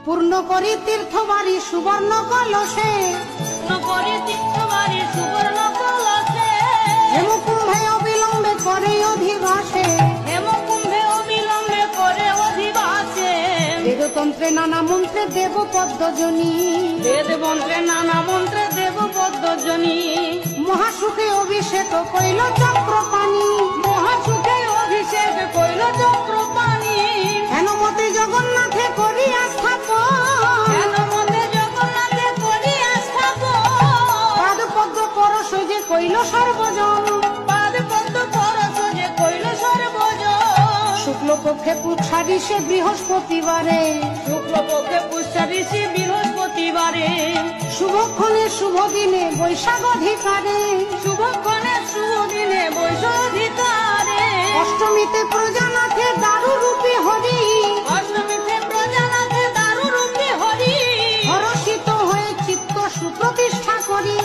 পূর্ণ করি তীর্থবাড়ি সুবর্ণ কলসে, হেমকুম্ভে অবিলম্বে করে অধিবাসে, বেদতন্ত্রে নানা মন্ত্রে দেব পদ্মজনী, মহাসুখে অভিষেক কইল চক্রপাণি, হেনমতে জগন্নাথে করি পাদ পদ্ম পরশ যে কইল সর্বজন, শুক্লপক্ষে পুষ্যারিষে বৃহস্পতিবারে, শুভক্ষণে শুভ দিনে বৈশাখ অধিকারে, অষ্টমীতে প্রজানাথে দারু রূপী হরি, হরষিত হয়ে চিত্ত সুপ্রতিষ্ঠা করি।